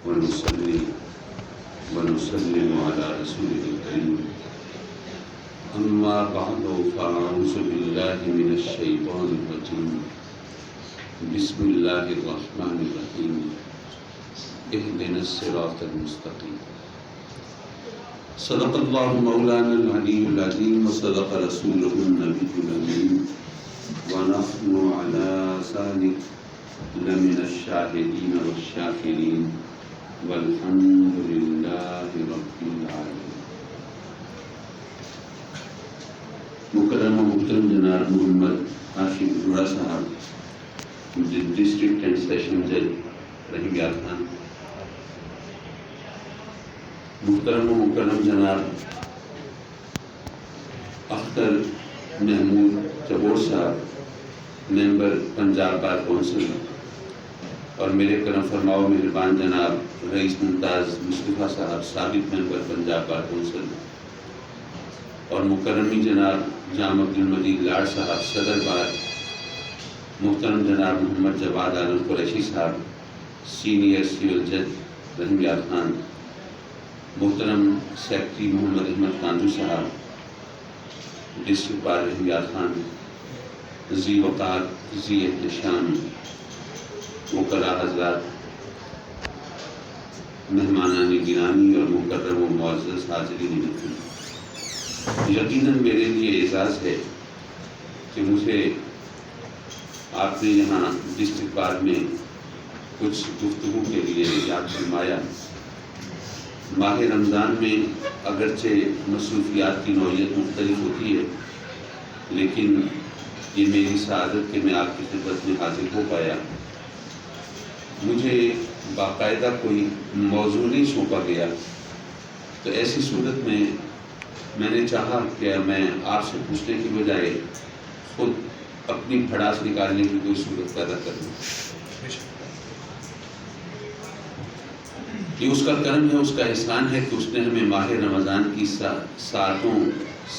ونصلي ونسلم على رسوله الكريم. أما بعد فأعوذ بالله من الشيطان الرجيم. بسم الله الرحمن الرحيم. اهدنا الصراط المستقيم. صدق الله مولانا العلي العظيم وصدق رسوله النبي الأمين ونحن على ذلك لمن الشاهدين والشاكرين والحمد لله رب العالمين. مکرم و محترم جناب محمد عاشق ارورا صاحب، ڈسٹرکٹ اینڈ سیشن جج رحیم یار خان، محترم و مکرم جناب اختر محمود چبور صاحب، ممبر پنجاب بار کونسل، اور میرے کرم فرماؤ مہربان جناب رئیس ممتاز مصطفیٰ صاحب، سابق ممبر پنجاب بار کونسل، اور مکرمی جناب جامع عبدالمجید لاڈ صاحب، صدر بار، محترم جناب محمد جواد عالم قریشی صاحب، سینئر سیول جج رحیم یار خان، محترم سیکرٹری محمد احمد کانجو صاحب، ڈسٹرکٹ بار رحیم یار خان، ذی وقار ذی احتشام وکلاء حضرات، مہمانان گرامی اور مکرم و معزز حاضرین کرام، یقیناً میرے لیے اعزاز ہے کہ مجھے آپ نے یہاں ڈسٹرکٹ بار میں کچھ گفتگو کے لیے یاد فرمایا. ماہ رمضان میں اگرچہ مصروفیات کی نوعیت مختلف ہوتی ہے، لیکن یہ میری سعادت کہ میں آپ کی خدمت میں حاضر ہو پایا. مجھے باقاعدہ کوئی موضوع نہیں سونپا گیا، تو ایسی صورت میں نے چاہا کہ میں آپ سے پوچھنے کی بجائے خود اپنی بھڑاس نکالنے کی کوئی صورت پیدا کر دوں. یہ اس کا کرم ہے، اس کا احسان ہے کہ اس نے ہمیں ماہ رمضان کی ساعتوں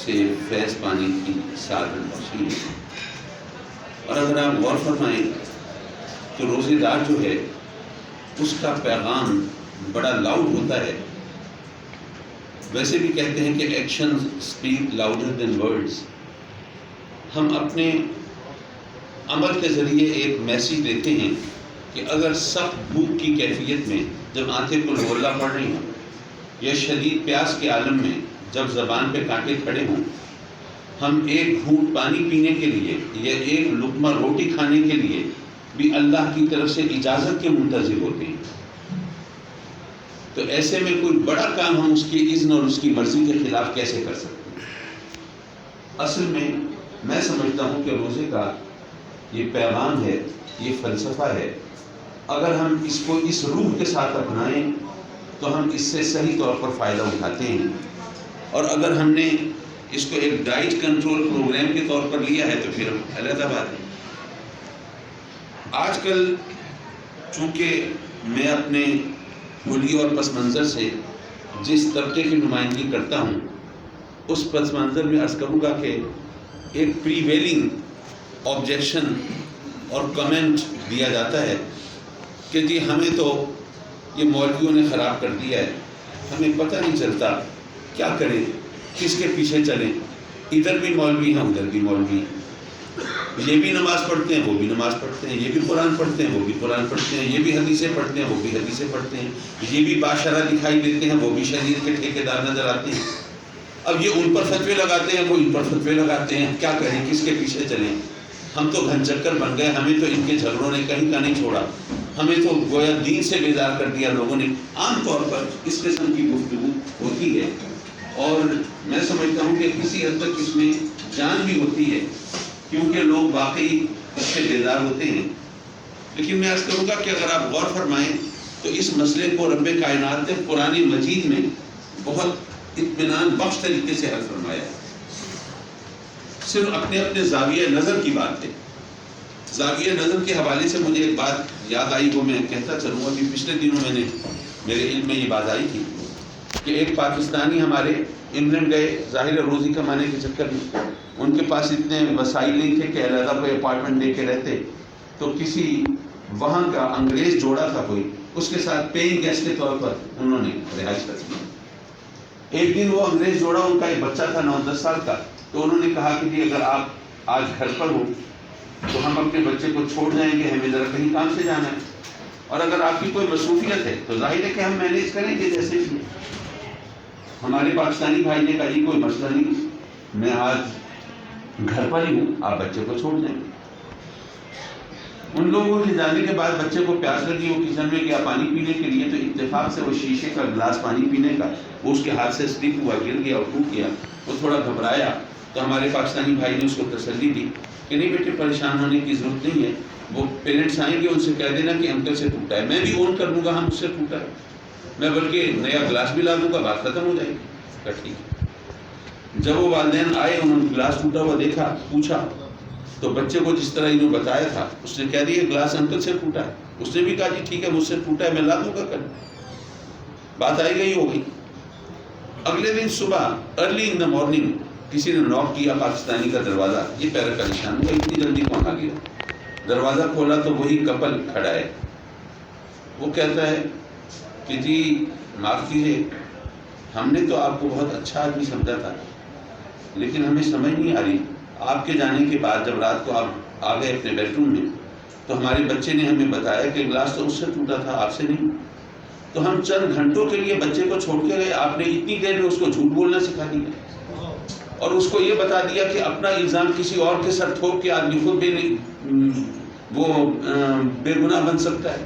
سے فیض پانے کی سعادت بخشی ہے. اور اگر آپ غور فرمائیں تو روزے دار جو ہے اس کا پیغام بڑا لاؤڈ ہوتا ہے. ویسے بھی کہتے ہیں کہ actions speak louder than words. ہم اپنے عمل کے ذریعے ایک میسیج دیتے ہیں کہ اگر سخت بھوک کی کیفیت میں جب آنکھیں کو لولا پڑ رہی ہوں، یا شدید پیاس کے عالم میں جب زبان پہ کانٹے کھڑے ہوں، ہم ایک گھونٹ پانی پینے کے لیے یا ایک لقمہ روٹی کھانے کے لیے بھی اللہ کی طرف سے اجازت کے منتظر ہوتے ہیں. تو ایسے میں کوئی بڑا کام ہم اس کی اذن اور اس کی مرضی کے خلاف کیسے کر سکتے ہیں؟ اصل میں سمجھتا ہوں کہ روزے کا یہ پیغام ہے، یہ فلسفہ ہے. اگر ہم اس کو اس روح کے ساتھ اپنائیں تو ہم اس سے صحیح طور پر فائدہ اٹھاتے ہیں. اور اگر ہم نے اس کو ایک ڈائٹ کنٹرول پروگرام کے طور پر لیا ہے تو پھر علیحدہ بات ہے. آج کل چونکہ میں اپنے حلیے اور پس منظر سے جس طبقے کی نمائندگی کرتا ہوں، اس پس منظر میں عرض کروں گا کہ ایک پریویلنگ آبجیکشن اور کمنٹ دیا جاتا ہے کہ جی ہمیں تو یہ مولویوں نے خراب کر دیا ہے، ہمیں پتہ نہیں چلتا کیا کریں، کس کے پیچھے چلیں. ادھر بھی مولوی ہیں، ادھر بھی مولوی ہیں، یہ بھی نماز پڑھتے ہیں، وہ بھی نماز پڑھتے ہیں، یہ بھی قرآن پڑھتے ہیں، وہ بھی قرآن پڑھتے ہیں، یہ بھی حدیثیں پڑھتے ہیں، وہ بھی حدیثیں پڑھتے ہیں، یہ بھی باشرہ دکھائی دیتے ہیں، وہ بھی شریعت کے ٹھیکیدار نظر آتے ہیں. اب یہ ان پر فتوے لگاتے ہیں، وہ ان پر فتوے لگاتے ہیں. کیا کریں، کس کے پیچھے چلیں؟ ہم تو گھن چکر بن گئے. ہمیں تو ان کے جھگڑوں نے کہیں کا نہیں چھوڑا. ہمیں تو گویا دین سے بیزار کر دیا لوگوں نے. عام طور پر اس قسم کی گفتگو ہوتی ہے، اور میں سمجھتا ہوں کہ کسی حد تک اس میں جان بھی ہوتی ہے، کیونکہ لوگ واقعی اس سے بیزار ہوتے ہیں. لیکن میں عرض کروں گا کہ اگر آپ غور فرمائیں تو اس مسئلے کو رب کائنات نے قرآن مجید میں بہت اطمینان بخش طریقے سے حل فرمایا ہے. صرف اپنے زاویہ نظر کی بات ہے. زاویہ نظر کے حوالے سے مجھے ایک بات یاد آئی، وہ میں کہتا چلوں. ابھی پچھلے دنوں میرے علم میں یہ بات آئی تھی کہ ایک پاکستانی ہمارے انگلینڈ گئے ظاہر روزی کمانے کے چکر میں. ان کے پاس اتنے وسائل نہیں تھے کہ علیحدہ کوئی اپارٹمنٹ لے کے رہتے. تو کسی وہاں کا انگریز جوڑا تھا کوئی، اس کے ساتھ پیئنگ گیسٹ کے طور پر انہوں نے رہائش کر دی. ایک دن وہ انگریز جوڑا، ان کا ایک بچہ تھا 9-10 سال کا، تو انہوں نے کہا کہ جی اگر آپ آج گھر پر ہو تو ہم اپنے بچے کو چھوڑ جائیں گے، ہمیں ذرا کہیں کام سے جانا ہے، اور اگر آپ کی کوئی مصروفیت ہے تو ظاہر ہے کہ ہم مینیج کریں گے جیسے بھی. ہمارے پاکستانی بھائی نے کہا جی کوئی مسئلہ نہیں، میں آج گھر پر ہی ہوں، آپ بچے کو چھوڑ دیں گے. ان لوگوں کے جانے کے بعد بچے کو پیاس لگی، وہ کچن میں گیا پانی پینے کے لیے، تو اتفاق سے وہ شیشے کا گلاس پانی پینے کا وہ اس کے ہاتھ سے سلپ ہوا، گر گیا اور ٹوٹ گیا. وہ تھوڑا گھبرایا تو ہمارے پاکستانی بھائی نے اس کو تسلی دی کہ نہیں بیٹے پریشان ہونے کی ضرورت نہیں ہے، وہ پیرنٹس آئیں گے ان سے کہہ دینا کہ انکل سے ٹوٹا ہے، میں بھی اون کر لوں گا ہم اس سے ٹوٹا ہے، میں بلکہ نیا گلاس بھی لا دوں گا، بات ختم ہو جائے گی. کہا ٹھیک ہے. جب وہ والدین آئے، انہوں نے گلاس ٹوٹا ہوا دیکھا، پوچھا تو بچے کو جس طرح انہوں بتایا تھا اس نے کہہ دیا گلاس انکل سے ٹوٹا ہے. اس نے بھی کہا جی ٹھیک ہے مجھ سے ٹوٹا ہے، میں لا دوں گا کل. بات آئی گئی ہو گئی. اگلے دن صبح ارلی ان دا مارننگ کسی نے ناک کیا پاکستانی کا دروازہ. یہ پہلے پریشان ہوا اتنی جلدی کون آ گیا. دروازہ کھولا تو وہی کپل کھڑا ہے. وہ کہتا ہے کہ جی معاف کیجیے، ہم نے تو آپ کو بہت اچھا آدمی سمجھا تھا، لیکن ہمیں سمجھ نہیں آ رہی، آپ کے جانے کے بعد جب رات کو آپ آ گئے اپنے بیڈ روم میں تو ہمارے بچے نے ہمیں بتایا کہ گلاس تو اس سے ٹوٹا تھا، آپ سے نہیں. تو ہم چند گھنٹوں کے لیے بچے کو چھوڑ کے گئے، آپ نے اتنی دیر میں اس کو جھوٹ بولنا سکھا دیا اور اس کو یہ بتا دیا کہ اپنا الزام کسی اور کے سر تھوپ کے آدمی خود بے گناہ بن سکتا ہے.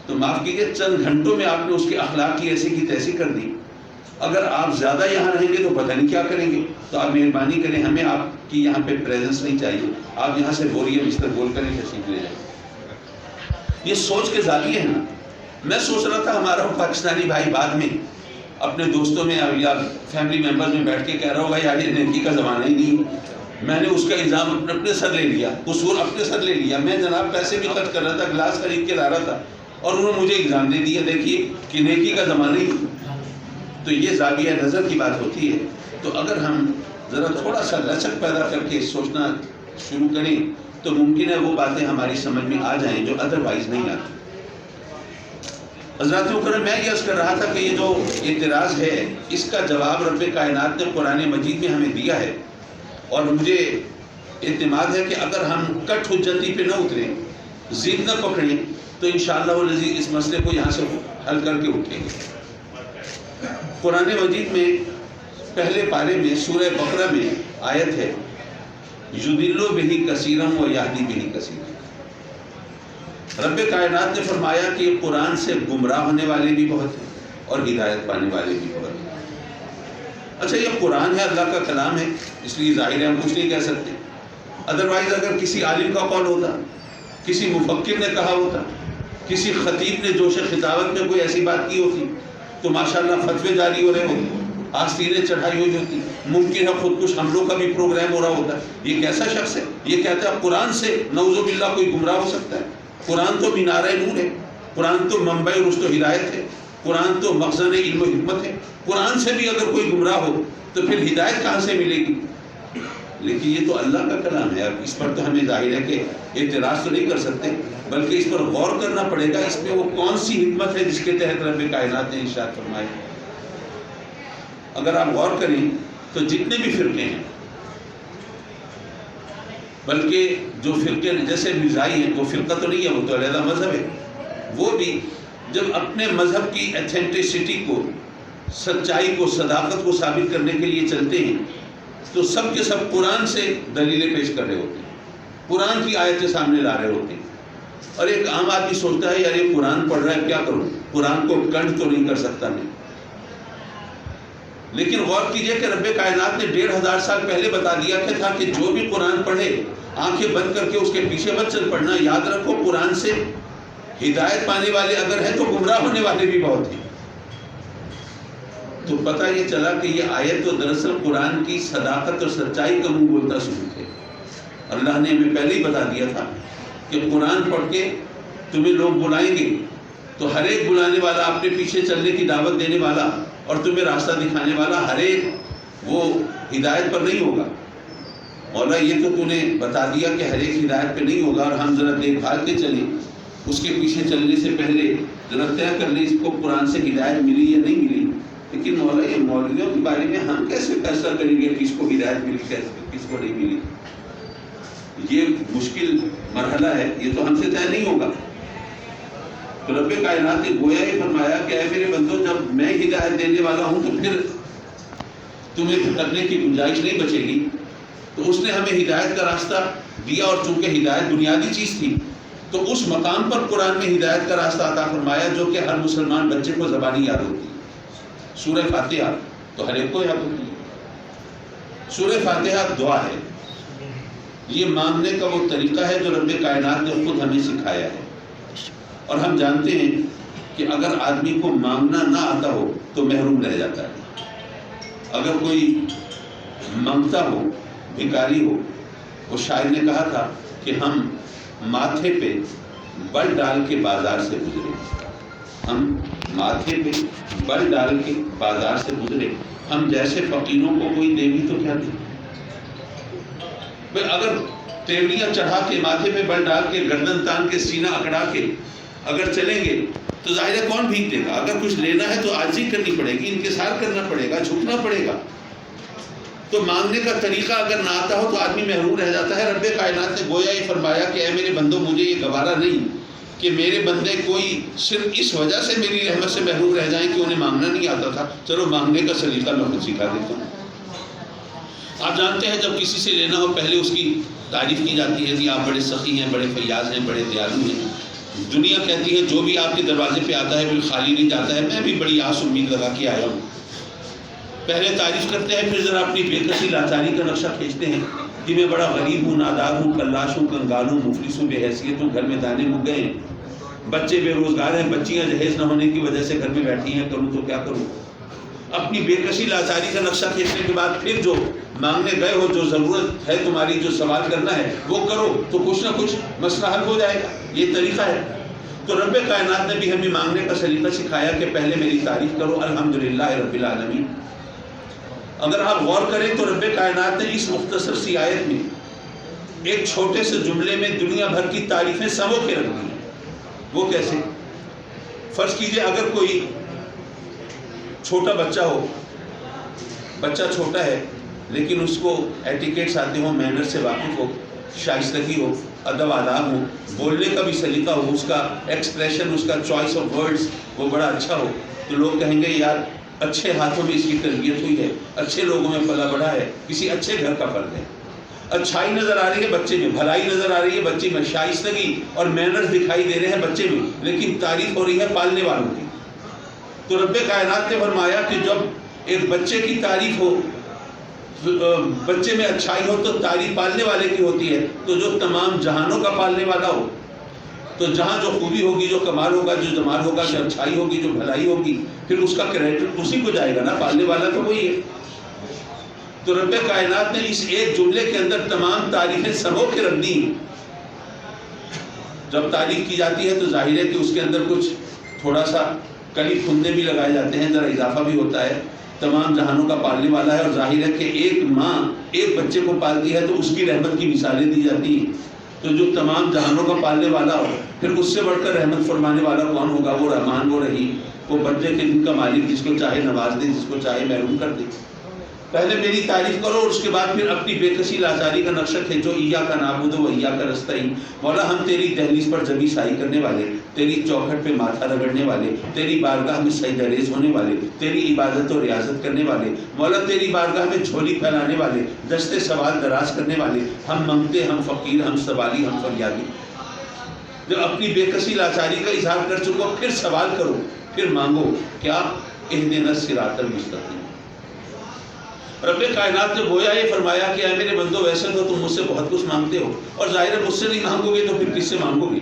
تو معاف کیجیے، چند گھنٹوں میں آپ نے اس کے اخلاق کی ایسی کی تیسی کر دی. اگر آپ زیادہ یہاں رہیں گے تو پتہ نہیں کیا کریں گے. تو آپ مہربانی کریں، ہمیں آپ کی یہاں پہ پریزنس نہیں چاہیے، آپ یہاں سے بوریے بستر بول کر ہی تشریف لے جائیں. یہ سوچ کے زاویے ہیں نا. میں سوچ رہا تھا ہمارا وہ پاکستانی بھائی بعد میں اپنے دوستوں میں یا فیملی ممبر میں بیٹھ کے کہہ رہا ہوگا یار یہ نیکی کا زمانہ ہی نہیں، میں نے اس کا الزام اپنے سر لے لیا، قصور اپنے سر لے لیا. میں جناب پیسے بھی خرچ کر رہا تھا، گلاس خرید کے لا رہا تھا اور انہوں نے مجھے الزام دے دیا دیکھیے کہ نیکی کا زمانہ ہی. تو یہ زاویہ نظر کی بات ہوتی ہے. تو اگر ہم ذرا تھوڑا سا لچک پیدا کر کے سوچنا شروع کریں تو ممکن ہے وہ باتیں ہماری سمجھ میں آ جائیں جو ادروائز نہیں آتی. حضرات مکرم، میں یہ عرض کر رہا تھا کہ یہ جو اعتراض ہے اس کا جواب رب کائنات نے قرآن مجید میں ہمیں دیا ہے، اور مجھے اعتماد ہے کہ اگر ہم کٹ حجتی پہ نہ اتریں، ضد نہ پکڑیں، تو انشاءاللہ والعزیز اس مسئلے کو یہاں سے حل کر کے اٹھیں گے. قرآن مجید میں پہلے پارے میں سورہ بقرہ میں آیت ہے یضل بہ کثیرا و یہدی بہ کثیرا. رب کائنات نے فرمایا کہ قرآن سے گمراہ ہونے والے بھی بہت ہیں اور ہدایت پانے والے بھی بہت ہیں. اچھا یہ قرآن ہے، اللہ کا کلام ہے، اس لیے ظاہر ہے ہم کچھ نہیں کہہ سکتے. ادروائز اگر کسی عالم کا قول ہوتا، کسی مفکر نے کہا ہوتا، کسی خطیب نے جوش خطابت میں کوئی ایسی بات کی ہوتی تو ماشاءاللہ فتوے جاری ہو رہے ہوتے، آستینیں چڑھائی ہوئی ہوتی، ممکن ہے خودکش حملوں کا بھی پروگرام ہو رہا ہوتا. یہ کیسا شخص ہے، یہ کہتا ہے قرآن سے نعوذ باللہ کوئی گمراہ ہو سکتا ہے؟ قرآن تو مینارہ نور ہے، قرآن تو منبع رشد و ہدایت ہے، قرآن تو مخزن علم و حکمت ہے. قرآن سے بھی اگر کوئی گمراہ ہو تو پھر ہدایت کہاں سے ملے گی؟ لیکن یہ تو اللہ کا کلام ہے، اب اس پر تو ہمیں ظاہر ہے کہ اعتراض تو نہیں کر سکتے، بلکہ اس پر غور کرنا پڑے گا اس میں وہ کون سی حکمت ہے جس کے تحت رب کائنات نے ارشاد فرمایا. اگر آپ غور کریں تو جتنے بھی فرقے ہیں، بلکہ جو فرقے جیسے مرزائی ہیں وہ فرقہ تو نہیں ہے، وہ تو علیحدہ مذہب ہے، وہ بھی جب اپنے مذہب کی ایتھینٹسٹی کو، سچائی کو، صداقت کو ثابت کرنے کے لیے چلتے ہیں تو سب کے سب قرآن سے دلیلیں پیش کر رہے ہوتے ہیں، قرآن کی آیتیں سامنے لا رہے ہوتے ہیں. اور ایک عام آدمی سوچتا ہے یار یہ قرآن پڑھ رہا ہے کیا کروں، قرآن کو کنٹ تو نہیں کر سکتا میں. لیکن غور کیجئے کہ رب کائنات نے 1500 سال پہلے بتا دیا تھا کہ جو بھی قرآن پڑھے آنکھیں بند کر کے اس کے پیچھے مت چل پڑنا. یاد رکھو قرآن سے ہدایت پانے والے اگر ہیں تو گمراہ ہونے والے بھی بہت ہیں. تو پتہ یہ چلا کہ یہ آیت تو دراصل قرآن کی صداقت اور سچائی کا منہ بولتا ثبوت ہے. اللہ نے ہمیں پہلے ہی بتا دیا تھا کہ قرآن پڑھ کے تمہیں لوگ بلائیں گے تو ہر ایک بلانے والا، اپنے پیچھے چلنے کی دعوت دینے والا اور تمہیں راستہ دکھانے والا، ہر ایک وہ ہدایت پر نہیں ہوگا. مولا یہ تو نے بتا دیا کہ ہر ایک ہدایت پہ نہیں ہوگا، اور ہم ذرا دیکھ بھال کے چلیں، اس کے پیچھے چلنے سے پہلے ذرا طے کر لیں اس کو قرآن سے ہدایت ملی یا نہیں ملی. لیکن مولا یہ مولویوں کے بارے میں ہم کیسے فیصلہ کریں گے کس کو ہدایت ملی کس کو نہیں ملی؟ یہ مشکل مرحلہ ہے، یہ تو ہم سے طے نہیں ہوگا. تو رب کائنات نے گویا یہ فرمایا کہ اے میرے بندو جب میں ہدایت دینے والا ہوں تو پھر تمہیں بھٹکنے کی گنجائش نہیں بچے گی. تو اس نے ہمیں ہدایت کا راستہ دیا، اور چونکہ ہدایت بنیادی چیز تھی تو اس مقام پر قرآن میں ہدایت کا راستہ عطا فرمایا جو کہ ہر مسلمان بچے کو زبانی یاد ہوتی ہے. سورہ فاتحہ تو ہر ایک کو یاد ہوتی ہے. سورہ فاتحہ دعا ہے، یہ مانگنے کا وہ طریقہ ہے جو رب کائنات نے خود ہمیں سکھایا ہے. اور ہم جانتے ہیں کہ اگر آدمی کو مانگنا نہ آتا ہو تو محروم رہ جاتا ہے. اگر کوئی مانگتا ہو، بھکاری ہو، وہ شاعر نے کہا تھا کہ ہم ماتھے پہ بل ڈال کے بازار سے گزرے. ہم ماتھے پہ بل ڈال کے بازار سے گزرے، ہم جیسے فقیروں کو کوئی دے بھی تو کیا دے. اگر تیوریاں چڑھا کے ماتھے پہ بل ڈال کے گردن تان کے سینہ اکڑا کے اگر چلیں گے تو ظاہر ہے کون بھیک دے گا. اگر کچھ لینا ہے تو عاجزی کرنی پڑے گی، انکسار کرنا پڑے گا، جھکنا پڑے گا. تو مانگنے کا طریقہ اگر نہ آتا ہو تو آدمی محروم رہ جاتا ہے. رب کائنات نے گویا یہ فرمایا کہ اے میرے بندو مجھے یہ گوارا نہیں کہ میرے بندے کوئی صرف اس وجہ سے میری رحمت سے محروم رہ جائیں کہ انہیں مانگنا نہیں آتا تھا. چلو مانگنے کا سلیقہ میں خود سکھا دیتا ہوں. آپ جانتے ہیں جب کسی سے لینا ہو پہلے اس کی تعریف کی جاتی ہے کہ آپ بڑے سخی ہیں، بڑے فیاض ہیں، بڑے دیالو ہیں. دنیا کہتی ہے جو بھی آپ کے دروازے پہ آتا ہے وہ خالی نہیں جاتا ہے. میں بھی بڑی آس امید لگا کے آیا ہوں. پہلے تعریف کرتے ہیں، پھر ذرا اپنی بے کسی لاچاری کا نقشہ کھینچتے ہیں کہ میں بڑا غریب ہوں، نادار ہوں، کلاش ہوں، کنگال ہوں، مفلس ہوں، بے حیثیت ہوں، گھر میں دانے مک گئے ہیں، بچے بے روزگار ہیں، بچیاں جہیز نہ ہونے کی وجہ سے گھر میں بیٹھی ہیں، کروں تو کیا کروں. اپنی بے کسی لاچاری کا نقشہ کھینچنے کے بعد پھر جو مانگنے گئے ہو، جو ضرورت ہے تمہاری، جو سوال کرنا ہے وہ کرو تو کچھ نہ کچھ مسئلہ حل ہو جائے گا. یہ طریقہ ہے. تو رب کائنات نے بھی ہمیں مانگنے کا سلیقہ سکھایا کہ پہلے میری تعریف کرو، الحمدللہ رب العالمین. اگر آپ غور کریں تو رب کائنات نے اس مختصر سی آیت میں ایک چھوٹے سے جملے میں دنیا بھر کی تعریفیں سمو کے رکھ دی. وہ کیسے؟ فرض کیجئے اگر کوئی چھوٹا بچہ ہو، بچہ چھوٹا ہے لیکن اس کو ایٹیکیٹس آتے ہوں، مینر سے واقف ہو، شائستگی ہو، ادب آداب ہو، بولنے کا بھی سلیقہ ہو، اس کا ایکسپریشن، اس کا چوائس آف ورڈز وہ بڑا اچھا ہو، تو لوگ کہیں گے یار اچھے ہاتھوں میں اس کی تربیت ہوئی ہے، اچھے لوگوں میں پلا بڑھا ہے، کسی اچھے گھر کا فرد ہے. اچھائی نظر آ رہی ہے بچے میں، بھلائی نظر آ رہی ہے بچے میں، شائستگی اور مینرز دکھائی دے رہے ہیں بچے میں، لیکن تعریف ہو رہی ہے پالنے والوں کی. تو رب کائنات نے فرمایا کہ جب ایک بچے کی تعریف ہو، بچے میں اچھائی ہو تو تعریف پالنے والے کی ہوتی ہے. تو جو تمام جہانوں کا پالنے والا ہو تو جہاں جو خوبی ہوگی، جو کمال ہوگا، جو جمال ہوگا، جو اچھائی ہوگی، جو بھلائی ہوگی، پھر اس کا کریڈٹ اسی کو جائے گا نا، پالنے والا تو وہی ہے. تو رب کائنات نے اس ایک جملے کے اندر تمام تعریفیں سمو کے رکھ دی. جب تعریف کی جاتی ہے تو ظاہر ہے کہ اس کے اندر کچھ تھوڑا سا کلی پھندے بھی لگائے جاتے ہیں، ذرا اضافہ بھی ہوتا ہے. تمام جہانوں کا پالنے والا ہے، اور ظاہر ہے کہ ایک ماں ایک بچے کو پالتی ہے تو اس کی رحمت کی مثالیں دی جاتی ہیں. تو جو تمام جہانوں کا پالنے والا ہو، پھر اس سے بڑھ کر رحمت فرمانے والا کون ہوگا؟ وہ رحمان، وہ رحیم، وہ بدلے کے دن کا مالک، جس کو چاہے نواز دے، جس کو چاہے محروم کر دے. پہلے میری تعریف کرو اور اس کے بعد پھر اپنی بے کسی لاچاری کا نقشہ کھینچو. ایاک نعبد و ایاک نستعین. مولا ہم تیری دہلیز پر جبی سائی کرنے والے، تیری چوکھٹ پہ ماتھا رگڑنے والے، تیری بارگاہ میں سجدہ ریز ہونے والے، تیری عبادت و ریاضت کرنے والے، مولا تیری بارگاہ میں جھولی پھیلانے والے، دستے سوال دراز کرنے والے، ہم منگتے، ہم فقیر، ہم سوالی، ہم فریادی. جب اپنی بے کسی لاچاری کا اظہار کر چکو پھر سوال کرو، پھر مانگو. کیا؟ اہدنا الصراط المستقیم. رب کائنات نے گویا یہ فرمایا کہ اے میرے بندو ویسے تو تم مجھ سے بہت کچھ مانگتے ہو، اور ظاہر ہے مجھ سے نہیں مانگو گے تو پھر کس سے مانگو گے؟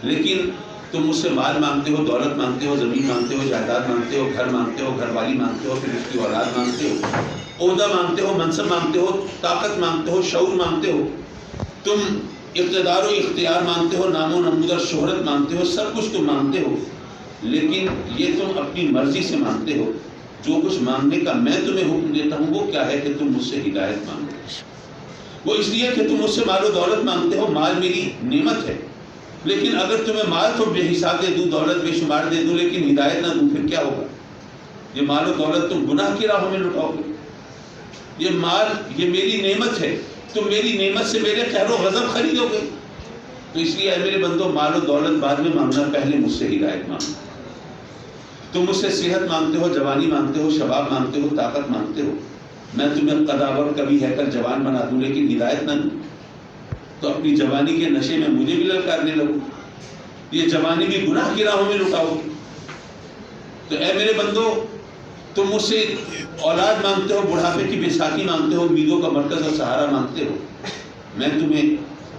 لیکن تم مجھ سے مال مانگتے ہو، دولت مانگتے ہو، زمین مانگتے ہو، جائیداد مانگتے ہو، گھر مانگتے ہو، گھر والی مانگتے ہو، پھر اس کی اولاد مانگتے ہو، عہدہ مانگتے ہو، منصب مانگتے ہو، طاقت مانگتے ہو، شعور مانگتے ہو، تم اقتدار و اختیار مانگتے ہو، نام و نمود اور شہرت مانگتے ہو، سب کچھ تم مانگتے ہو. لیکن یہ تم اپنی مرضی سے مانگتے ہو. جو کچھ مانگنے کا میں تمہیں حکم دیتا ہوں وہ کیا ہے کہ تم مجھ سے ہدایت مانگو. وہ اس لیے کہ تم مجھ سے مال و دولت مانگتے ہو. مال میری نعمت ہے، لیکن اگر تمہیں مال تو بے حساب دے دوں، دولت بے شمار دے دوں، لیکن ہدایت نہ دوں، پھر کیا ہوگا؟ یہ مال و دولت تم گناہ کی راہوں میں لٹاؤ گے۔ یہ مال، یہ میری نعمت ہے، تم میری نعمت سے میرے خیر و غضب خریدو گے۔ تو اس لیے اے میرے بندو، مال و دولت بعد میں مانگنا، پہلے مجھ سے ہدایت مانگنا۔ تم مجھ سے صحت مانگتے ہو، جوانی مانگتے ہو، شباب مانگتے ہو، طاقت مانگتے ہو، میں تمہیں قداور کبھی ہے کر جوان بنا دوں، لیکن ہدایت نہ دوں تو اپنی جوانی کے نشے میں مجھے بھی للکارنے لگو، یہ جوانی بھی گناہ کی راہوں میں لٹاؤ گے۔ تو اے میرے بندو، تم مجھ سے اولاد مانگتے ہو، بڑھاپے کی بیساکھی مانگتے ہو، امیدوں کا مرکز اور سہارا مانگتے ہو، میں تمہیں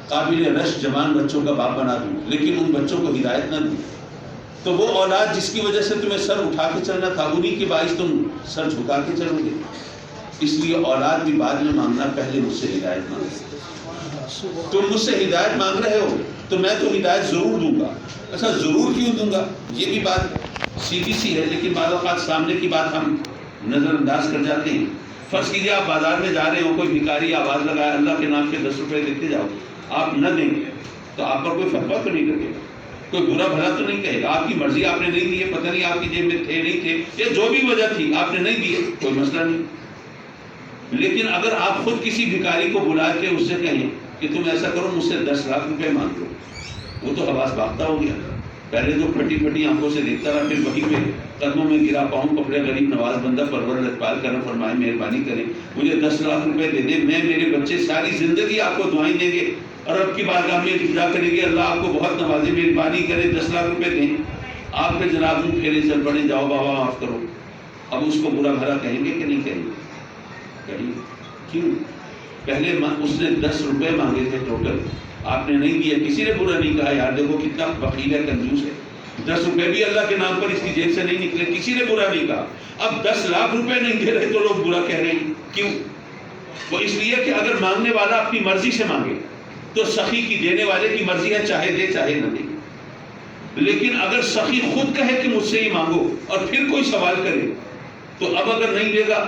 قابل رشک جوان بچوں کا باپ بنا دوں، لیکن ان بچوں کو ہدایت نہ دوں تو وہ اولاد جس کی وجہ سے تمہیں سر اٹھا کے چلنا تھا، انہی کے باعث تم سر جھکا کے چلو گے۔ اس لیے اولاد بھی بعد میں مانگنا، پہلے مجھ سے ہدایت مانگنا۔ تم مجھ سے ہدایت مانگ رہے ہو تو میں تو ہدایت ضرور دوں گا۔ اچھا ضرور کیوں دوں گا؟ یہ بھی بات سیدھی سی ہے، لیکن بعض اوقات سامنے کی بات ہم نظر انداز کر جاتے ہیں۔ فرض کیجیے آپ بازار میں جا رہے ہو، کوئی بھکاری آواز لگایا، اللہ کے نام کے 10 روپے دیتے جاؤ، آپ نہ دیں گے تو آپ پر کوئی فتویٰ تو نہیں لگے گا، کوئی برا بھلا تو نہیں کہے گا، آپ کی مرضی، آپ نے نہیں دیے، پتہ نہیں آپ کی جیب میں تھے نہیں تھے، یا جو بھی وجہ تھی آپ نے نہیں دیے، کوئی مسئلہ نہیں۔ لیکن اگر آپ خود کسی بھکاری کو بلا کے اس سے کہیں کہ تم ایسا کرو، مجھ سے 10 لاکھ روپے مانگ لو، وہ تو حواس باختہ ہو گیا۔ پہلے تو پھٹی پھٹی آنکھوں سے دیکھتا رہا، پھر وہیں پہ قدموں میں گرا، پاؤں پکڑے، غریب نواز بندہ، پرور اقبال کرم فرمائے، مہربانی کریں، مجھے 10 لاکھ روپے دے دیں، میں میرے بچے ساری زندگی آپ کو دعائیں دیں گے اور رب کی بارگاہ میں التجا کریں گے، اللہ آپ کو بہت نوازے، مہربانی کرے 10 لاکھ روپے دیں۔ آپ پہ جناب منہ پھیرے چل پڑے، جاؤ بابا معاف کرو۔ اب اس کو برا بھلا کہیں گے کہ نہیں کہیں گے؟ کہیں گے۔ کیوں؟ پہلے اس نے 10 روپے مانگے تھے ٹوٹل، آپ نے نہیں دیا، کسی نے برا نہیں کہا، یار دیکھو کتنا بخیل ہے، کنجوس ہے، 10 روپے بھی اللہ کے نام پر اس کی جیب سے نہیں نکلے، کسی نے برا نہیں کہا۔ اب 10 لاکھ روپے نہیں دے رہے تو لوگ برا کہہ رہے ہیں، کیوں؟ وہ اس لیے کہ اگر مانگنے والا اپنی مرضی سے مانگے تو سخی کی دینے والے کی مرضی ہے، چاہے دے چاہے نہ دے۔ لیکن اگر سخی خود کہے کہ مجھ سے ہی مانگو اور پھر کوئی سوال کرے تو اب اگر نہیں دے گا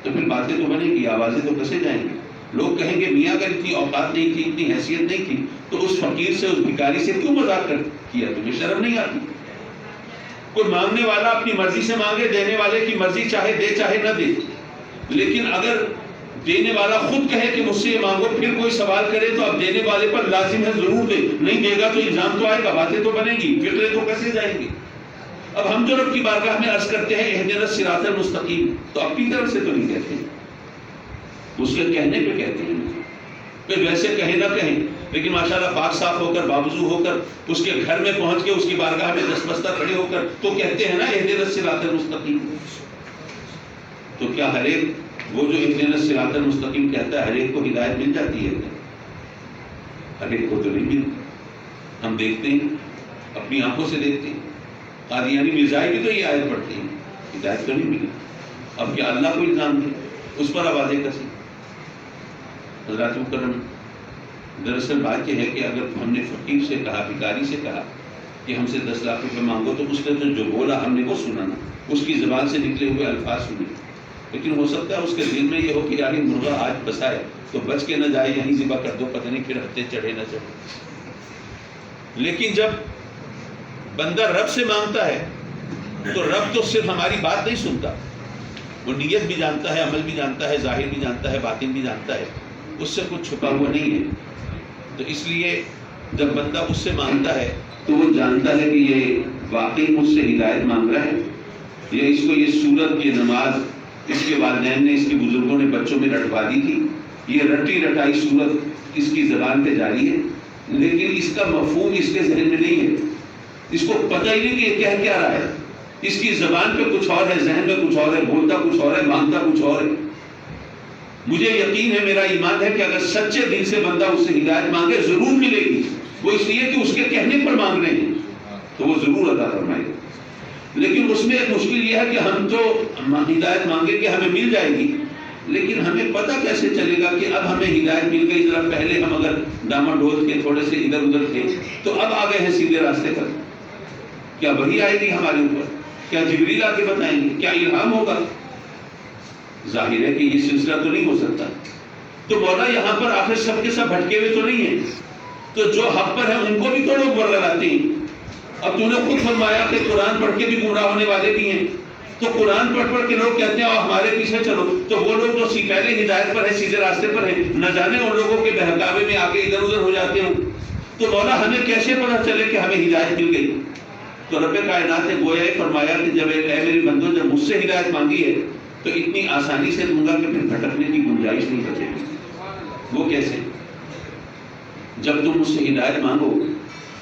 تو پھر باتیں تو بنے گی، آوازیں تو کسے جائیں گی، لوگ کہیں گے میاں اگر اتنی اوقات نہیں تھی، اتنی حیثیت نہیں تھی تو اس فقیر سے، اس بھکاری سے کیوں مذاق کیا؟ تمہیں شرم نہیں آتی؟ کوئی مانگنے والا اپنی مرضی سے مانگے، دینے والے کی مرضی، چاہے دے چاہے نہ دے۔ لیکن اگر دینے والا خود کہے کہ مجھ سے یہ مانگو، پھر کوئی سوال کرے تو اب دینے والے پر لازم ہے ضرور دے، نہیں دے گا تو الزام تو آئے گا، باتیں تو بنے گی، فکرے تو کیسے جائیں گی؟ اب ہم جو رب کی بارگاہ میں عرض کرتے ہیں اہدنا الصراط المستقیم، تو اپنی طرف سے تو نہیں کہتے، اس کے کہنے پہ کہتے ہیں، پھر ویسے کہیں نہ کہیں، لیکن ماشاءاللہ پاک صاف ہو کر، باوضو ہو کر، اس کے گھر میں پہنچ کے اس کی بارگاہ میں دستبستہ کھڑے ہو کر تو کہتے ہیں نا اہدنا الصراط المستقیم۔ تو کیا ہر ایک وہ جو اہدنا الصراط المستقیم کہتا ہے، ہر ایک کو ہدایت مل جاتی ہے؟ ہر ایک کو تو نہیں ملتی۔ ہم دیکھتے ہیں، اپنی آنکھوں سے دیکھتے ہیں، قادیانی مرزائی بھی تو یہ آیت پڑھتے ہیں، ہدایت تو نہیں ملی۔ اب کیا اللہ کو الزام دے، اس پر آوازیں کسی؟ حضرات مکرم، دراصل بات یہ ہے کہ اگر ہم نے فقیر سے کہا، بھکاری سے کہا کہ ہم سے 10 لاکھ روپے مانگو، تو اس نے تو جو بولا ہم نے وہ سنا نا، اس کی زبان سے نکلے ہوئے الفاظ سنے، لیکن ہو سکتا ہے اس کے دل میں یہ ہو کہ یار مرغا آج بسائے تو بچ کے نہ جائے، یہیں ذبح کر دو، پتہ نہیں پھر ہفتے چڑھے نہ چڑھے۔ لیکن جب بندہ رب سے مانگتا ہے تو رب تو صرف ہماری بات نہیں سنتا، وہ نیت بھی جانتا ہے، عمل بھی جانتا ہے، ظاہر بھی جانتا ہے، باطن بھی جانتا ہے، اس سے کچھ چھپا ہوا نہیں ہے۔ تو اس لیے جب بندہ اس سے مانگتا ہے تو وہ جانتا ہے کہ یہ واقعی مجھ سے ہدایت مانگ رہا ہے، یا اس کو یہ سورت، یہ نماز اس کے والدین نے، اس کے بزرگوں نے بچوں میں رٹوا دی تھی، یہ رٹی رٹائی سورت اس کی زبان پہ جاری ہے، لیکن اس کا مفہوم اس کے ذہن میں نہیں ہے، اس کو پتہ ہی نہیں کہ یہ کہہ کیا رہا ہے، اس کی زبان پہ کچھ اور ہے، ذہن میں کچھ اور ہے، بولتا کچھ اور ہے، مانگتا کچھ اور ہے۔ مجھے یقین ہے، میرا ایمان ہے کہ اگر سچے دل سے بندہ اس سے ہدایت مانگے ضرور ملے گی، وہ اس لیے کہ اس کے کہنے پر مانگ رہے ہیں تو وہ ضرور عطا فرمائے گا۔ لیکن اس میں ایک مشکل یہ ہے کہ ہم تو ہدایت مانگے کہ ہمیں مل جائے گی، لیکن ہمیں پتہ کیسے چلے گا کہ اب ہمیں ہدایت مل گئی؟ ذرا پہلے ہم اگر ڈاما ڈول کے تھوڑے سے ادھر ادھر تھے تو اب آ گئے ہیں سیدھے راستے پر، کیا وحی آئے گی ہمارے اوپر؟ کیا جبریل آ کے بتائیں گے؟ کیا الہام ہوگا؟ ظاہر ہے کہ یہ سلسلہ تو نہیں ہو سکتا۔ تو مولا یہاں پر آخر سب کے سب بھٹکے ہوئے تو نہیں ہیں، تو جو حق پر ہے ان کو بھی تو لوگ برگلاتے ہیں. اب تو نے خود فرمایا کہ قرآن پڑھ کے بھی گمراہ ہونے والے بھی ہیں. تو قرآن پڑھ کے لوگ کہتے ہیں اور ہمارے پیچھے چلو, تو وہ لوگ جو پہلے ہدایت پر ہے, سیدھے راستے پر ہیں, نہ جانے ان لوگوں کے بہکاوے میں آگے ادھر ادھر ہو جاتے ہوں. تو مولا ہمیں کیسے پتہ چلے کہ ہمیں ہدایت مل گئی؟ تو رب کائنات نے گویا ہی فرمایا کہ جب اے میرے بندو جب مجھ سے ہدایت مانگی ہے تو اتنی آسانی سے دوں گا کہ پھر بھٹکنے کی گنجائش نہیں بچے گی. وہ کیسے؟ جب تم مجھ سے ہدایت مانگو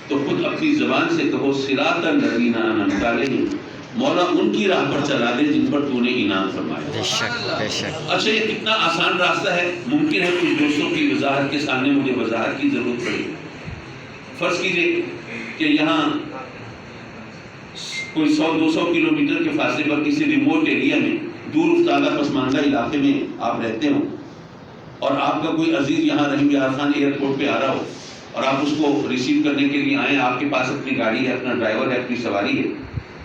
تو خود اپنی زبان سے کہو صراط الذین انعمت علیہم, مولا ان کی راہ پر چلا دے جن پر تو نے انعام فرمایا. بے شک بے شک. اچھا یہ کتنا آسان راستہ ہے. ممکن ہے کچھ دوستوں کی وضاحت کے سامنے مجھے وضاحت کی ضرورت پڑے. فرض کیجئے کہ یہاں کوئی 100-200 کلومیٹر کے فاصلے پر کسی ریموٹ ایریا میں دور افتادہ پسماندہ علاقے میں آپ رہتے ہو اور آپ کا کوئی عزیز یہاں رحیم یار خان ایئرپورٹ پہ آ رہا ہو اور آپ اس کو ریسیو کرنے کے لیے آئیں. آپ کے پاس اپنی گاڑی ہے, اپنا ڈرائیور ہے, اپنی سواری ہے.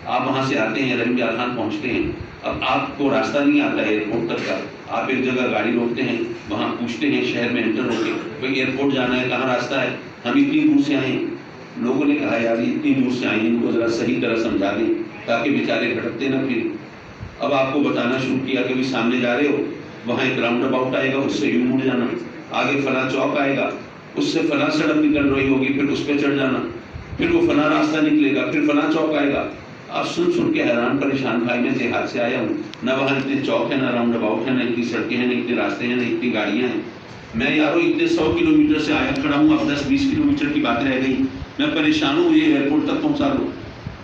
آپ وہاں سے آتے ہیں, رحیم یار خان پہنچتے ہیں. اب آپ کو راستہ نہیں آتا ہے ایئرپورٹ تک کا. آپ ایک جگہ گاڑی روکتے ہیں, وہاں پوچھتے ہیں شہر میں انٹر ہو کے بھائی ایئرپورٹ جانا ہے, کہاں راستہ ہے؟ ہم اتنی دور سے آئے ہیں. لوگوں نے کہا یار اتنی دور سے آئے ہیں, ان کو ذرا صحیح طرح سمجھا دیں تاکہ بیچارے بھٹکتے نہ پھر. اب آپ کو بتانا شروع کیا کہ بھی سامنے جا رہے ہو, وہاں ایک راؤنڈ اباؤٹ آئے گا, اس سے یوں مڑ جانا. آگے فلاں چوک آئے گا, اس سے فلاں سڑک نکل رہی ہوگی, پھر اس پہ چڑھ جانا. پھر وہ فلاں راستہ نکلے گا, پھر فلاں چوک آئے گا. آپ سن کے حیران پریشان, بھائی میں دیہات سے آیا ہوں, نہ وہاں اتنے چوک ہیں, نہ راؤنڈ اباؤٹ ہے, نہ اتنی سڑکیں ہیں, نہ اتنے راستے ہیں, نہ اتنی گاڑیاں ہیں. میں یارو اتنے 100 کلومیٹر سے آیا کھڑا ہوں, اب 10-20 کلومیٹر کی بات رہ گئی. میں پریشان ہوں, یہ ایئرپورٹ تک پہنچا دوں.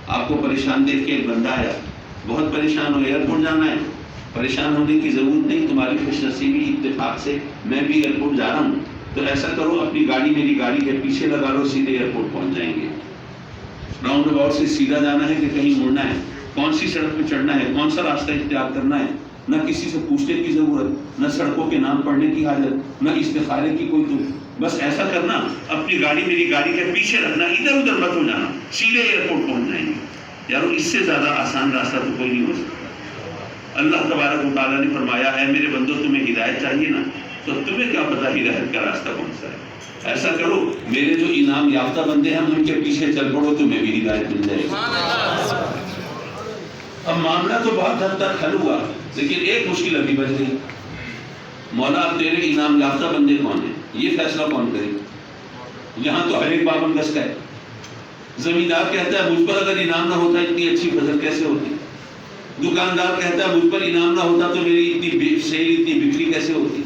آپ کو پریشان دیکھ کے ایک بندہ آیا, بہت پریشان ہو, ایئرپورٹ جانا ہے. پریشان ہونے کی ضرورت نہیں, تمہاری خوش نصیبی اتفاق سے میں بھی ایئرپورٹ جا رہا ہوں. تو ایسا کرو اپنی گاڑی میری گاڑی کے پیچھے لگا لو, سیدھے ایئرپورٹ پہنچ جائیں گے. راؤنڈ اباؤٹ سے سیدھا جانا ہے کہ کہیں مڑنا ہے, کون سی سڑک پہ چڑھنا ہے, کون سا راستہ اختیار کرنا ہے, نہ کسی سے پوچھنے کی ضرورت, نہ سڑکوں کے نام پڑھنے کی حاجت, نہ استخارے کی کوئی. تو بس ایسا کرنا اپنی گاڑی میری گاڑی کے پیچھے رکھنا, ادھر ادھر مت ہو جانا, سیدھے ایئرپورٹ پہنچ جائیں گے. یارو اس سے زیادہ آسان راستہ تو کوئی نہیں ہو سکتا. اللہ تبارک و تعالیٰ نے فرمایا اے میرے بندو تمہیں ہدایت چاہیے نا, تو تمہیں کیا پتا ہدایت کا راستہ کون سا ہے. ایسا کرو میرے جو انعام یافتہ بندے ہیں ان کے پیچھے چل پڑو, تمہیں بھی ہدایت مل جائے گی. اب معاملہ تو بہت حد تک حل ہوا, لیکن ایک مشکل ابھی بچ گئی. مولا اب تیرے انعام یافتہ بندے کون ہیں, یہ فیصلہ کون کرے؟ یہاں تو ہر ایک پابند گز کا ہے. زمیندار کہتا ہے مجھ پر اگر انعام نہ ہوتا اتنی اچھی فصل کیسے ہوتی. دکاندار کہتا ہے مجھ پر انعام نہ ہوتا تو میری اتنی سیل اتنی بکری کیسے ہوتی.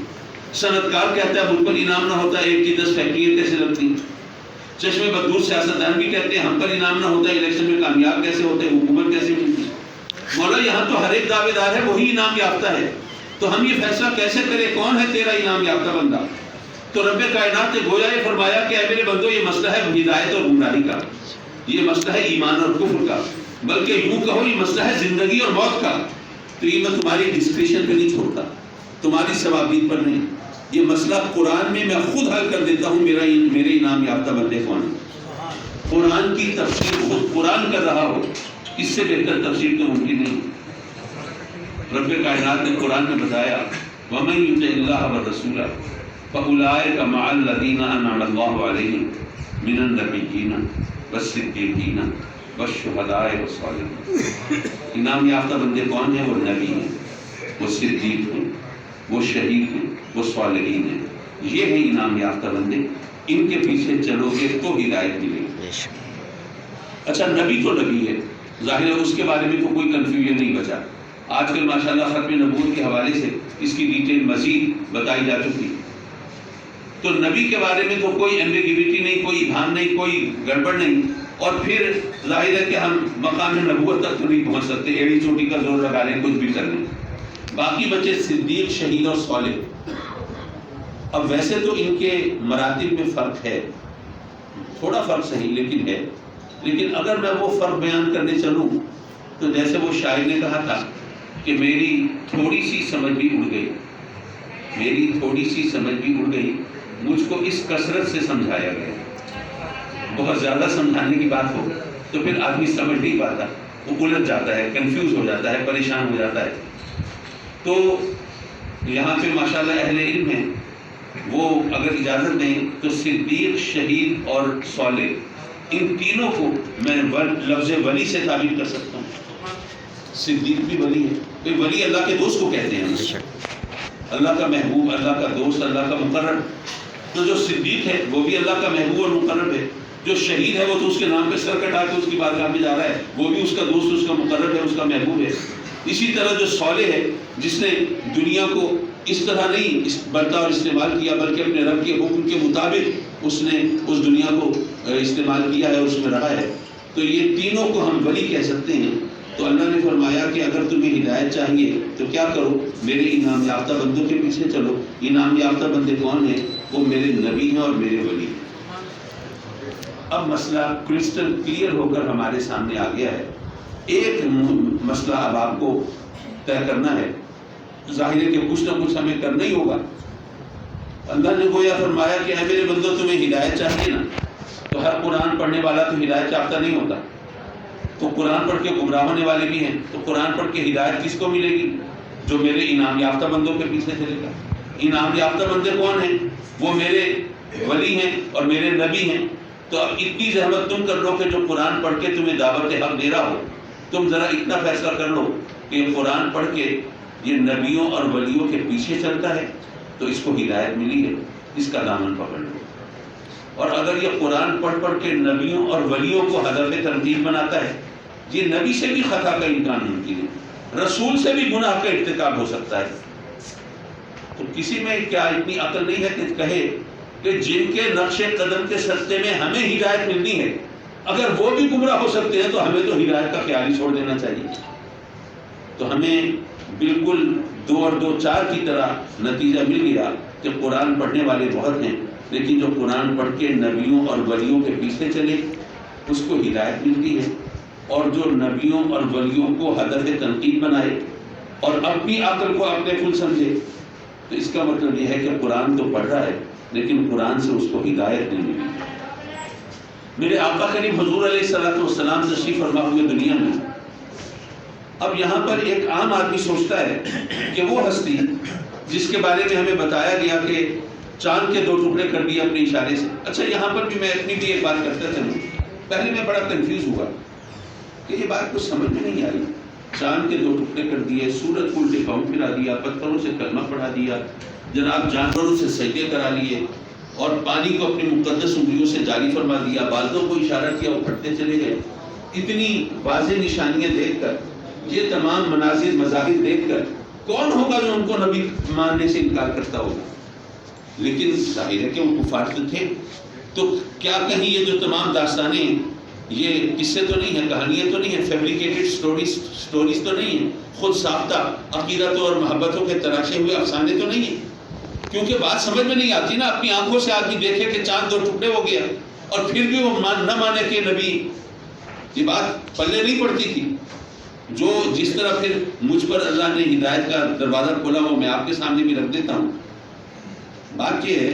صنعتکار کہتا ہے مجھ پر انعام نہ ہوتا 1 کی 10 فیکٹریاں کیسے لگتی. چشمے بدور سیاستدان بھی کہتے ہیں ہم پر انعام نہ ہوتا الیکشن میں کامیاب کیسے ہوتے, حکومت کیسے ملتی. مولا یہاں تو ہر ایک دعوے دار ہے وہی انعام یافتہ ہے, تو ہم یہ فیصلہ کیسے کریں کون ہے تیرا انعام یافتہ بندہ. تو رب کائنات نے گویا یہ فرمایا کہ اے میرے بندو یہ مسئلہ ہے ہدایت اور گمراہی کا, یہ مسئلہ ہے ایمان اور کفر کا, بلکہ یوں کہو یہ مسئلہ ہے زندگی اور موت کا. تو یہ میں تمہاری ڈسکریشن پہ نہیں چھوڑتا, تمہاری ثوابیت پر نہیں. یہ مسئلہ قرآن میں خود حل کر دیتا ہوں. میرے انعام یافتہ بندے کون ہیں. قرآن کی تفسیر خود قرآن کر رہا ہو, اس سے بہتر تفسیر تو ممکن نہیں. رب کائنات نے قرآن میں بتایا وَمَن يُطِعِ اللَّهَ وَالرَّسُولَ فَأُولَٰئِكَ مَعَ الَّذِينَ أَنْعَمَ اللَّهُ عَلَيْهِمْ مِنَ النَّبِيِّينَ وَالصِّدِّيقِينَ وَالشُّهَدَاءِ وَالصَّالِحِينَ. انعام یافتہ بندے کون ہیں؟ وہ نبی ہیں, وہ صدیق ہیں, وہ شہید ہیں, وہ صالحین ہیں. یہ ہیں انعام یافتہ بندے. ان کے پیچھے چلو گے تو ہدایت ملے گی. اچھا نبی تو نبی ہے, ظاہر ہے اس کے بارے میں تو کوئی کنفیوژن نہیں بچا. آج کل ماشاءاللہ ختم نبوت کے حوالے سے اس کی ڈیٹیل مزید بتائی جا چکی. تو نبی کے بارے میں تو کوئی ایمبیگویٹی نہیں, کوئی ابہام نہیں, کوئی گڑبڑ نہیں. اور پھر ظاہر ہے کہ ہم مقام نبوت تک تو نہیں پہنچ سکتے, ایڑی چوٹی کا زور لگا لیں کچھ بھی کر لیں. باقی بچے صدیق, شہید اور صالح. اب ویسے تو ان کے مراتب میں فرق ہے, تھوڑا فرق صحیح لیکن ہے. لیکن اگر میں وہ فرق بیان کرنے چلوں تو جیسے وہ شاعر نے کہا تھا کہ میری تھوڑی سی سمجھ بھی اڑ گئی, میری تھوڑی سی سمجھ بھی اڑ گئی, مجھ کو اس کثرت سے سمجھایا گیا. بہت زیادہ سمجھانے کی بات ہو تو پھر آدمی سمجھ نہیں پاتا, وہ الجھ جاتا ہے, کنفیوز ہو جاتا ہے, پریشان ہو جاتا ہے. تو یہاں پہ ماشاءاللہ اہل علم ہیں وہ اگر اجازت دیں تو صدیق، شہید اور صالح، ان تینوں کو میں لفظ ولی سے تعبیر کر سکتا ہوں۔ صدیق بھی ولی ہے، کوئی ولی اللہ کے دوست کو کہتے ہیں، اللہ کا محبوب، اللہ کا دوست، اللہ کا مقرب۔ تو جو صدیق ہے وہ بھی اللہ کا محبوب اور مقرب ہے، جو شہید ہے وہ تو اس کے نام پہ سر کٹا کے اس کی بارگاہ میں جا رہا ہے، وہ بھی اس کا دوست، اس کا مقرب ہے، اس کا محبوب ہے۔ اسی طرح جو صالح ہے، جس نے دنیا کو اس طرح نہیں برتا اور استعمال کیا، بلکہ اپنے رب کے حکم کے مطابق اس نے اس دنیا کو استعمال کیا ہے اور اس میں رہا ہے، تو یہ تینوں کو ہم ولی کہہ سکتے ہیں۔ تو اللہ نے فرمایا کہ اگر تمہیں ہدایت چاہیے تو کیا کرو، میرے انعام یافتہ بندوں کے پیچھے چلو۔ انعام یافتہ بندے کون ہیں؟ وہ میرے نبی ہیں اور میرے ولی ہیں۔ اب مسئلہ کرسٹل کلیئر ہو کر ہمارے سامنے آ گیا ہے۔ ایک مسئلہ اب آپ کو طے کرنا ہے، ظاہر ہے کہ کچھ نہ کچھ ہمیں کرنا ہی ہوگا۔ اللہ نے گویا فرمایا کہ اے میرے بندو تمہیں ہدایت چاہیے نا، تو ہر قرآن پڑھنے والا تو ہدایت یافتہ نہیں ہوتا، تو قرآن پڑھ کے گمراہ ہونے والے بھی ہیں، تو قرآن پڑھ کے ہدایت کس کو ملے گی؟ جو میرے انعام یافتہ بندوں کے پیچھے چلے گا۔ انعام یافتہ بندے کون ہیں؟ وہ میرے ولی ہیں اور میرے نبی ہیں۔ تو اب اتنی زحمت تم کر لو کہ جو قرآن پڑھ کے تمہیں دعوت حق دے رہا ہو، تم ذرا اتنا فیصلہ کر لو کہ یہ قرآن پڑھ کے یہ نبیوں اور ولیوں کے پیچھے چلتا ہے تو اس کو ہدایت ملی ہے، اس کا دامن پکڑ لو۔ اور اگر یہ قرآن پڑھ کے نبیوں اور ولیوں کو ہدف تنقید بناتا ہے، یہ نبی سے بھی خطا کا امکان ممکن ہے، رسول سے بھی گناہ کا ارتکاب ہو سکتا ہے۔ تو کسی میں کیا اتنی عقل نہیں ہے کہ کہے کہ جن کے نقش قدم کے سستے میں ہمیں ہدایت ملنی ہے، اگر وہ بھی گمراہ ہو سکتے ہیں تو ہمیں تو ہدایت کا خیال ہی چھوڑ دینا چاہیے۔ تو ہمیں بالکل 2 اور 2 4 کی طرح نتیجہ مل گیا کہ قرآن پڑھنے والے بہت ہیں، لیکن جو قرآن پڑھ کے نبیوں اور ولیوں کے پیچھے چلے اس کو ہدایت ملتی ہے، اور جو نبیوں اور ولیوں کو ہدف تنقید بنائے اور اپنی عقل کو اپنے کل سمجھے، تو اس کا مطلب یہ ہے کہ قرآن تو پڑھ رہا ہے لیکن قرآن سے اس کو ہدایت نہیں ملی۔ میرے آقا کریم حضور علیہ الصلوۃ والسلام تشریف فرما ہوئے دنیا میں، اب یہاں پر ایک عام آدمی سوچتا ہے کہ وہ ہستی جس کے بارے میں ہمیں بتایا گیا کہ چاند کے 2 ٹکڑے کر دیے اپنے اشارے سے۔ اچھا یہاں پر بھی میں اپنی بھی ایک بات کرتا چلوں، پہلے میں بڑا کنفیوز ہوا کہ یہ بات کچھ سمجھ میں نہیں آئی۔ چاند کے 2 ٹکڑے کر دیے، سورج کو الٹے پاؤں پھرا دیا، پتھروں سے کلمہ پڑھا دیا، جناب جانوروں سے سجدے کرا لیے، اور پانی کو اپنی مقدس انگلیوں سے جاری فرما دیا، بالوں کو اشارہ کیا، وہ پھٹتے چلے گئے۔ اتنی واضح نشانیاں دیکھ کر، یہ تمام مناظر مظاہر دیکھ کر کون ہوگا جو ان کو نبی ماننے سے انکار کرتا ہوگا؟ لیکن ظاہر ہے کہ وہ کفار تو تھے، تو کیا کہیں یہ جو تمام داستانیں ہیں یہ قصے تو نہیں ہیں، کہانیاں تو نہیں ہیں، فیبریکیٹڈ سٹوریز تو نہیں ہیں، خود ساختہ عقیدتوں اور محبتوں کے تراشے ہوئے افسانے تو نہیں ہیں؟ کیونکہ بات سمجھ میں نہیں آتی نا، اپنی آنکھوں سے آدمی دیکھے کہ چاند 2 ٹکڑے ہو گیا اور پھر بھی وہ نہ مانے کہ نبی، یہ بات پلے نہیں پڑتی تھی۔ جو جس طرح پھر مجھ پر اللہ نے ہدایت کا دروازہ کھولا وہ میں آپ کے سامنے بھی رکھ دیتا ہوں۔ بات یہ ہے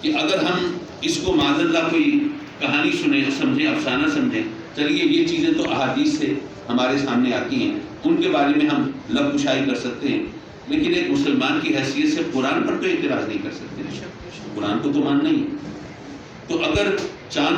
کہ اگر ہم اس کو معاذ اللہ کوئی کہانی سنیں، سمجھیں، افسانہ سمجھیں، چلیے یہ چیزیں تو احادیث سے ہمارے سامنے آتی ہیں، ان کے بارے میں ہم لب کشائی کر سکتے ہیں، لیکن ایک مسلمان کی حیثیت سے قرآن پر تو اعتراض نہیں کر سکتے، قرآن کو تو ماننا ہی ہے۔ تو اگر چاند